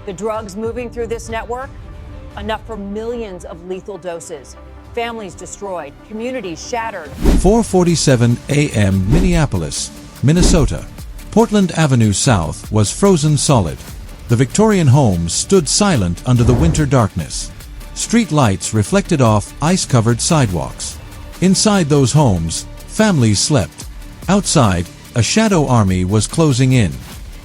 The drugs moving through this network, enough for millions of lethal doses. Families destroyed, communities shattered. 4:47 a.m. Minneapolis, Minnesota. Portland Avenue South was frozen solid. The Victorian homes stood silent under the winter darkness. Street lights reflected off ice-covered sidewalks. Inside those homes, families slept. Outside, a shadow army was closing in.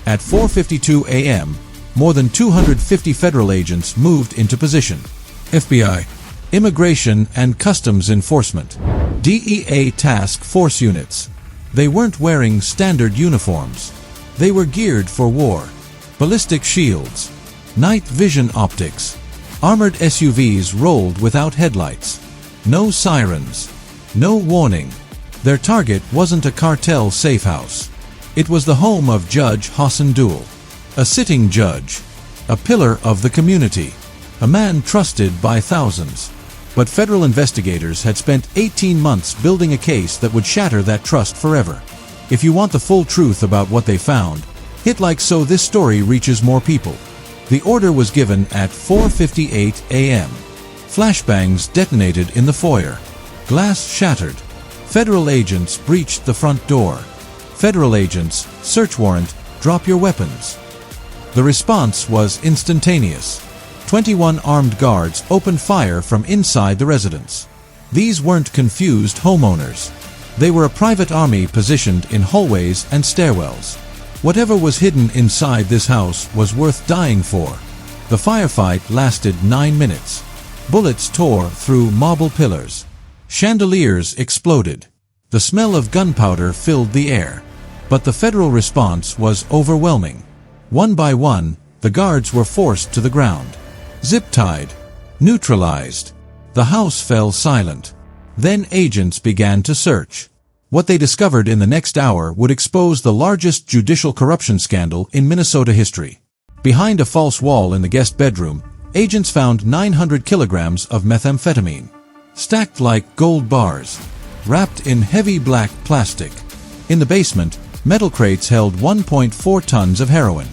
At 4:52 a.m., more than 250 federal agents moved into position. FBI, Immigration and Customs Enforcement, DEA task force units. They weren't wearing standard uniforms. They were geared for war. Ballistic shields, night vision optics. Armored SUVs rolled without headlights. No sirens. No warning. Their target wasn't a cartel safehouse. It was the home of Judge Hassan Dul, a sitting judge, a pillar of the community, a man trusted by thousands. But federal investigators had spent 18 months building a case that would shatter that trust forever. If you want the full truth about what they found, hit like so this story reaches more people. The order was given at 4:58 a.m. Flashbangs detonated in the foyer. Glass shattered. Federal agents breached the front door. Federal agents, search warrant, drop your weapons. The response was instantaneous. 21 armed guards opened fire from inside the residence. These weren't confused homeowners. They were a private army positioned in hallways and stairwells. Whatever was hidden inside this house was worth dying for. The firefight lasted 9 minutes. Bullets tore through marble pillars. Chandeliers exploded. The smell of gunpowder filled the air. But the federal response was overwhelming. One by one, the guards were forced to the ground. Zip-tied. Neutralized. The house fell silent. Then agents began to search. What they discovered in the next hour would expose the largest judicial corruption scandal in Minnesota history. Behind a false wall in the guest bedroom, agents found 900 kilograms of methamphetamine, stacked like gold bars, wrapped in heavy black plastic. In the basement, metal crates held 1.4 tons of heroin.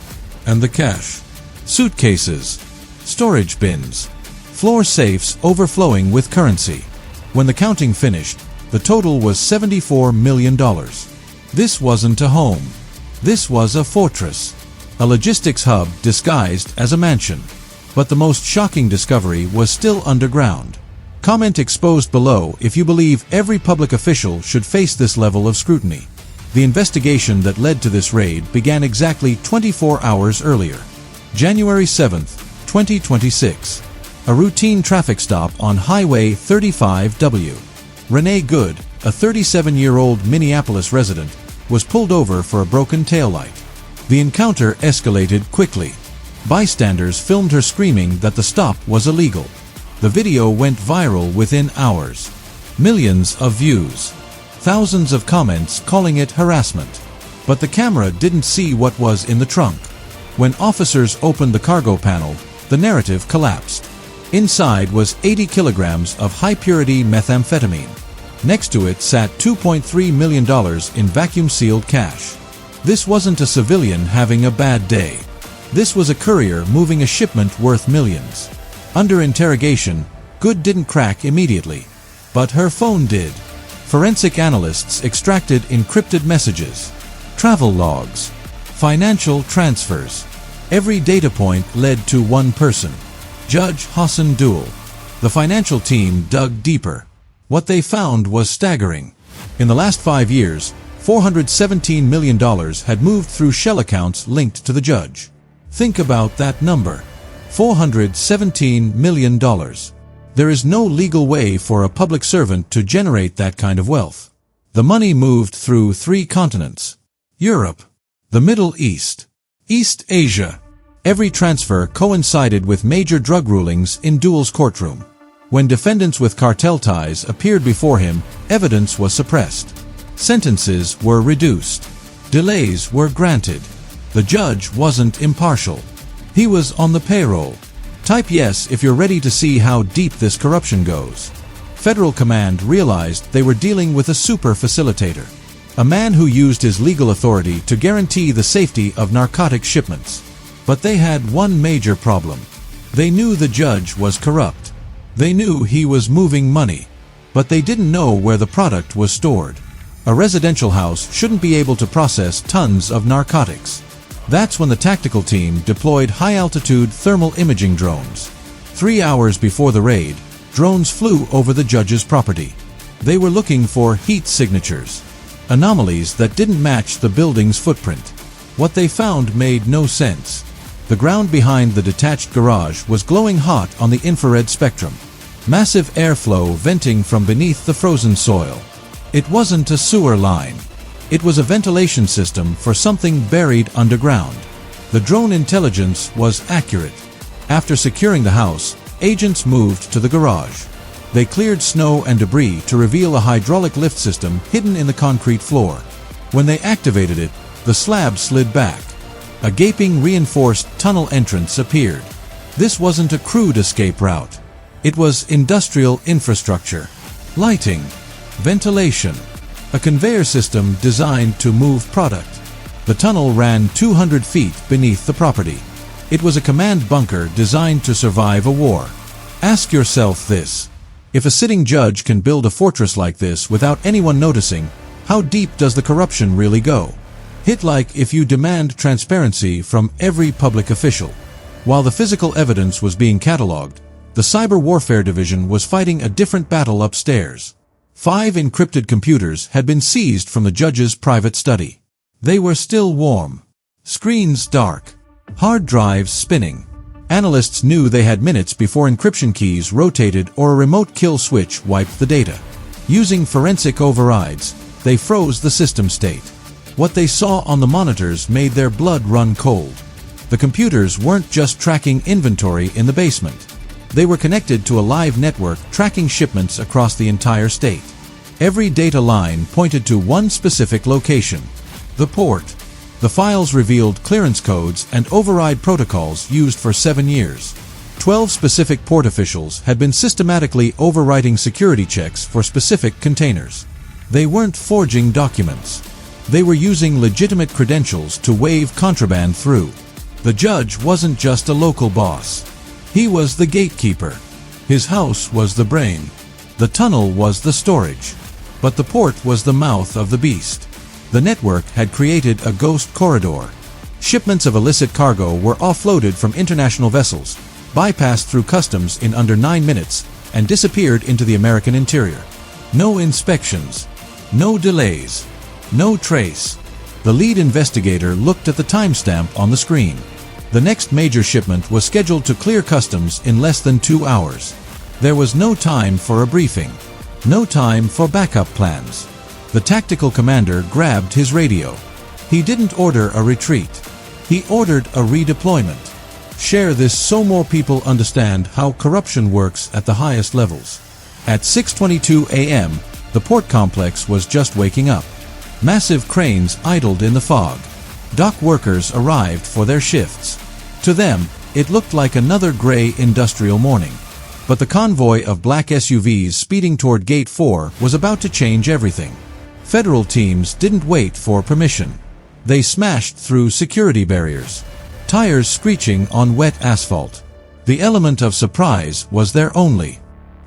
And the cash. Suitcases. Storage bins. Floor safes overflowing with currency. When the counting finished, the total was $74 million. This wasn't a home. This was a fortress. A logistics hub disguised as a mansion. But the most shocking discovery was still underground. Comment exposed below if you believe every public official should face this level of scrutiny. The investigation that led to this raid began exactly 24 hours earlier. January 7th, 2026. A routine traffic stop on Highway 35W. Renee Good, a 37-year-old Minneapolis resident, was pulled over for a broken taillight. The encounter escalated quickly. Bystanders filmed her screaming that the stop was illegal. The video went viral within hours. Millions of views. Thousands of comments calling it harassment. But the camera didn't see what was in the trunk. When officers opened the cargo panel, the narrative collapsed. Inside was 80 kilograms of high-purity methamphetamine. Next to it sat $2.3 million in vacuum-sealed cash. This wasn't a civilian having a bad day. This was a courier moving a shipment worth millions. Under interrogation, Good didn't crack immediately. But her phone did. Forensic analysts extracted encrypted messages, travel logs, financial transfers. Every data point led to one person, Judge Hassan Dul. The financial team dug deeper. What they found was staggering. In the last 5 years, $417 million had moved through shell accounts linked to the judge. Think about that number. $417 million. There is no legal way for a public servant to generate that kind of wealth. The money moved through 3 continents. Europe, the Middle East, East Asia. Every transfer coincided with major drug rulings in Dul's courtroom. When defendants with cartel ties appeared before him, evidence was suppressed. Sentences were reduced. Delays were granted. The judge wasn't impartial. He was on the payroll. Type yes if you're ready to see how deep this corruption goes. Federal command realized they were dealing with a super facilitator. A man who used his legal authority to guarantee the safety of narcotic shipments. But they had one major problem. They knew the judge was corrupt. They knew he was moving money. But they didn't know where the product was stored. A residential house shouldn't be able to process tons of narcotics. That's when the tactical team deployed high-altitude thermal imaging drones. 3 hours before the raid, drones flew over the judge's property. They were looking for heat signatures, anomalies that didn't match the building's footprint. What they found made no sense. The ground behind the detached garage was glowing hot on the infrared spectrum. Massive airflow venting from beneath the frozen soil. It wasn't a sewer line. It was a ventilation system for something buried underground. The drone intelligence was accurate. After securing the house, agents moved to the garage. They cleared snow and debris to reveal a hydraulic lift system hidden in the concrete floor. When they activated it, the slab slid back. A gaping reinforced tunnel entrance appeared. This wasn't a crude escape route. It was industrial infrastructure. Lighting, ventilation, a conveyor system designed to move product. The tunnel ran 200 feet beneath the property. It was a command bunker designed to survive a war. Ask yourself this. If a sitting judge can build a fortress like this without anyone noticing, how deep does the corruption really go? Hit like if you demand transparency from every public official. While the physical evidence was being catalogued, the Cyber Warfare Division was fighting a different battle upstairs. 5 encrypted computers had been seized from the judge's private study. They were still warm. Screens dark. Hard drives spinning. Analysts knew they had minutes before encryption keys rotated or a remote kill switch wiped the data. Using forensic overrides, they froze the system state. What they saw on the monitors made their blood run cold. The computers weren't just tracking inventory in the basement. They were connected to a live network tracking shipments across the entire state. Every data line pointed to one specific location: the port. The files revealed clearance codes and override protocols used for 7 years. 12 specific port officials had been systematically overriding security checks for specific containers. They weren't forging documents. They were using legitimate credentials to wave contraband through. The judge wasn't just a local boss. He was the gatekeeper. His house was the brain. The tunnel was the storage. But the port was the mouth of the beast. The network had created a ghost corridor. Shipments of illicit cargo were offloaded from international vessels, bypassed through customs in under 9 minutes, and disappeared into the American interior. No inspections. No delays. No trace. The lead investigator looked at the timestamp on the screen. The next major shipment was scheduled to clear customs in less than 2 hours. There was no time for a briefing. No time for backup plans. The tactical commander grabbed his radio. He didn't order a retreat. He ordered a redeployment. Share this so more people understand how corruption works at the highest levels. At 6:22 a.m., the port complex was just waking up. Massive cranes idled in the fog. Dock workers arrived for their shifts. To them, it looked like another gray industrial morning. But the convoy of black SUVs speeding toward Gate 4 was about to change everything. Federal teams didn't wait for permission. They smashed through security barriers, tires screeching on wet asphalt. The element of surprise was their only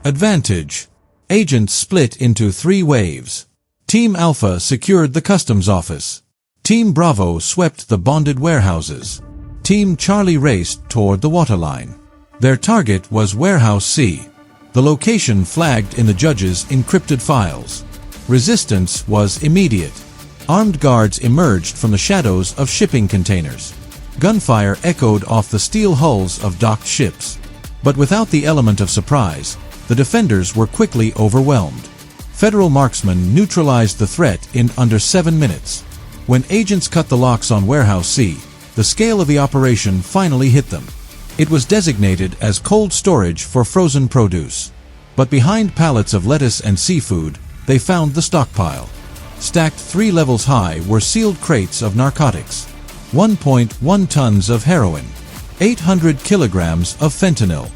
advantage. Agents split into 3 waves. Team Alpha secured the customs office. Team Bravo swept the bonded warehouses. Team Charlie raced toward the waterline. Their target was Warehouse C, the location flagged in the judge's encrypted files. Resistance was immediate. Armed guards emerged from the shadows of shipping containers. Gunfire echoed off the steel hulls of docked ships. But without the element of surprise, the defenders were quickly overwhelmed. Federal marksmen neutralized the threat in under 7 minutes. When agents cut the locks on Warehouse C, the scale of the operation finally hit them. It was designated as cold storage for frozen produce. But behind pallets of lettuce and seafood, they found the stockpile. Stacked 3 levels high were sealed crates of narcotics. 1.1 tons of heroin. 800 kilograms of fentanyl.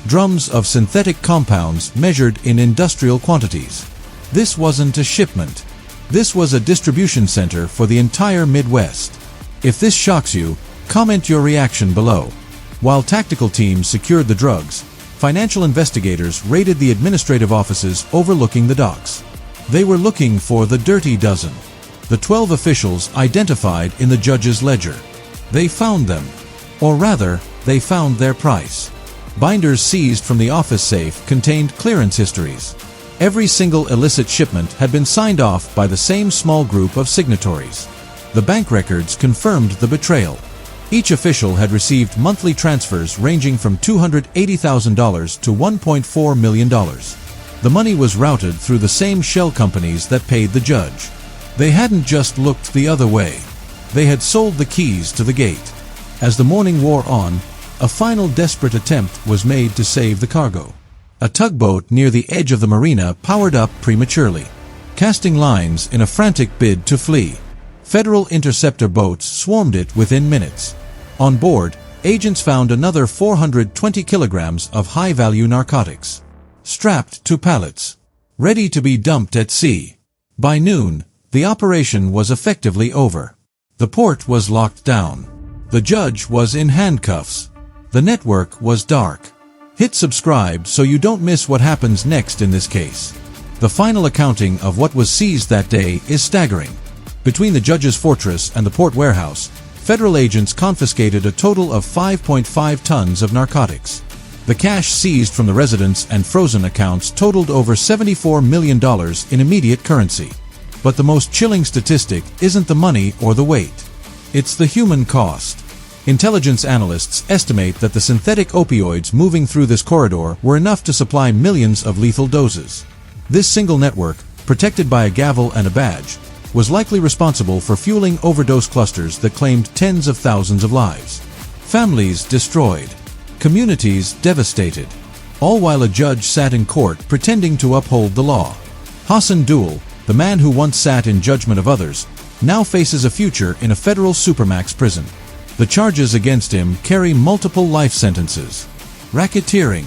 Drums of synthetic compounds measured in industrial quantities. This wasn't a shipment. This was a distribution center for the entire Midwest. If this shocks you, Comment your reaction below. While tactical teams secured the drugs, financial investigators raided the administrative offices overlooking the docks. They were looking for the dirty dozen, the 12 officials identified in the judge's ledger. They found them. Or rather, they found their price. Binders seized from the office safe contained clearance histories. Every single illicit shipment had been signed off by the same small group of signatories. The bank records confirmed the betrayal. Each official had received monthly transfers ranging from $280,000 to $1.4 million. The money was routed through the same shell companies that paid the judge. They hadn't just looked the other way. They had sold the keys to the gate. As the morning wore on, a final desperate attempt was made to save the cargo. A tugboat near the edge of the marina powered up prematurely, casting lines in a frantic bid to flee. Federal interceptor boats swarmed it within minutes. On board, agents found another 420 kilograms of high-value narcotics, strapped to pallets, ready to be dumped at sea. By noon, the operation was effectively over. The port was locked down. The judge was in handcuffs. The network was dark. Hit subscribe so you don't miss what happens next in this case. The final accounting of what was seized that day is staggering. Between the judge's fortress and the port warehouse, federal agents confiscated a total of 5.5 tons of narcotics. The cash seized from the residents and frozen accounts totaled over $74 million in immediate currency. But the most chilling statistic isn't the money or the weight. It's the human cost. Intelligence analysts estimate that the synthetic opioids moving through this corridor were enough to supply millions of lethal doses. This single network, protected by a gavel and a badge, was likely responsible for fueling overdose clusters that claimed tens of thousands of lives. Families destroyed. Communities devastated. All while a judge sat in court pretending to uphold the law. Hassan Dul, the man who once sat in judgment of others, now faces a future in a federal supermax prison. The charges against him carry multiple life sentences: racketeering,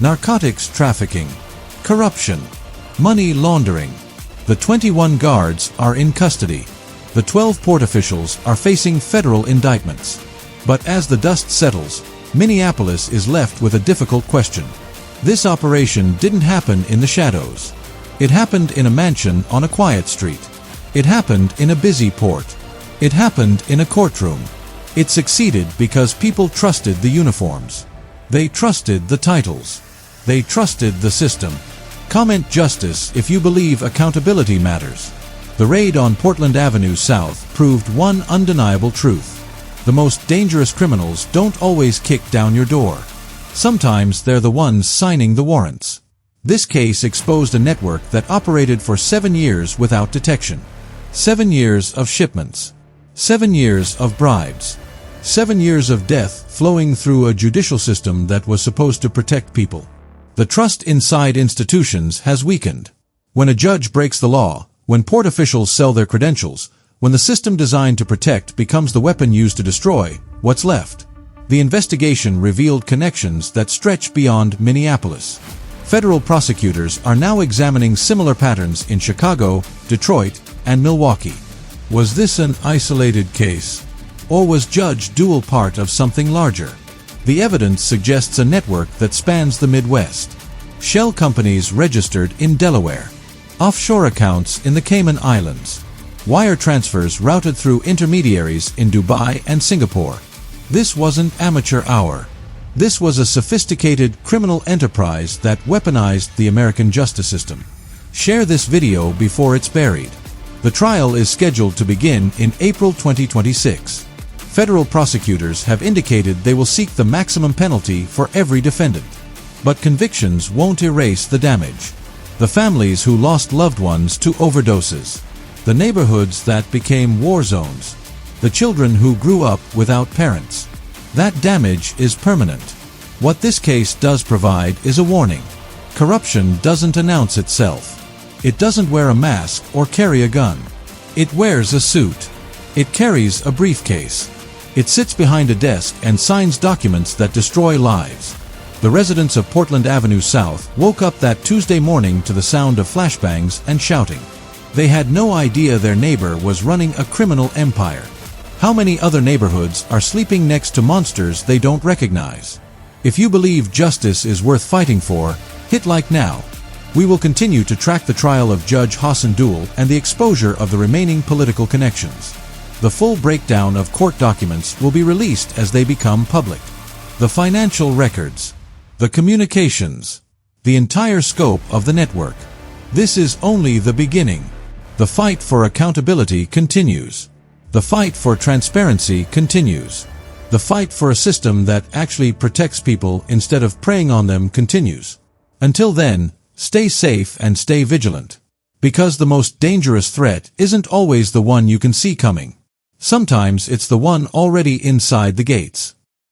narcotics trafficking, corruption, money laundering. The 21 guards are in custody. The 12 port officials are facing federal indictments. But as the dust settles, Minneapolis is left with a difficult question. This operation didn't happen in the shadows. It happened in a mansion on a quiet street. It happened in a busy port. It happened in a courtroom. It succeeded because people trusted the uniforms. They trusted the titles. They trusted the system. Comment justice if you believe accountability matters. The raid on Portland Avenue South proved one undeniable truth. The most dangerous criminals don't always kick down your door. Sometimes they're the ones signing the warrants. This case exposed a network that operated for 7 years without detection. 7 years of shipments. 7 years of bribes. 7 years of death flowing through a judicial system that was supposed to protect people. The trust inside institutions has weakened. When a judge breaks the law, when port officials sell their credentials, when the system designed to protect becomes the weapon used to destroy, what's left? The investigation revealed connections that stretch beyond Minneapolis. Federal prosecutors are now examining similar patterns in Chicago, Detroit, and Milwaukee. Was this an isolated case? Or was Judge Dul part of something larger? The evidence suggests a network that spans the Midwest. Shell companies registered in Delaware. Offshore accounts in the Cayman Islands. Wire transfers routed through intermediaries in Dubai and Singapore. This wasn't amateur hour. This was a sophisticated criminal enterprise that weaponized the American justice system. Share this video before it's buried. The trial is scheduled to begin in April 2026. Federal prosecutors have indicated they will seek the maximum penalty for every defendant. But convictions won't erase the damage. The families who lost loved ones to overdoses. The neighborhoods that became war zones. The children who grew up without parents. That damage is permanent. What this case does provide is a warning. Corruption doesn't announce itself. It doesn't wear a mask or carry a gun. It wears a suit. It carries a briefcase. It sits behind a desk and signs documents that destroy lives. The residents of Portland Avenue South woke up that Tuesday morning to the sound of flashbangs and shouting. They had no idea their neighbor was running a criminal empire. How many other neighborhoods are sleeping next to monsters they don't recognize? If you believe justice is worth fighting for, hit like now. We will continue to track the trial of Judge Hassan Dul and the exposure of the remaining political connections. The full breakdown of court documents will be released as they become public. The financial records, the communications, the entire scope of the network. This is only the beginning. The fight for accountability continues. The fight for transparency continues. The fight for a system that actually protects people instead of preying on them continues. Until then, stay safe and stay vigilant. Because the most dangerous threat isn't always the one you can see coming. Sometimes it's the one already inside the gates.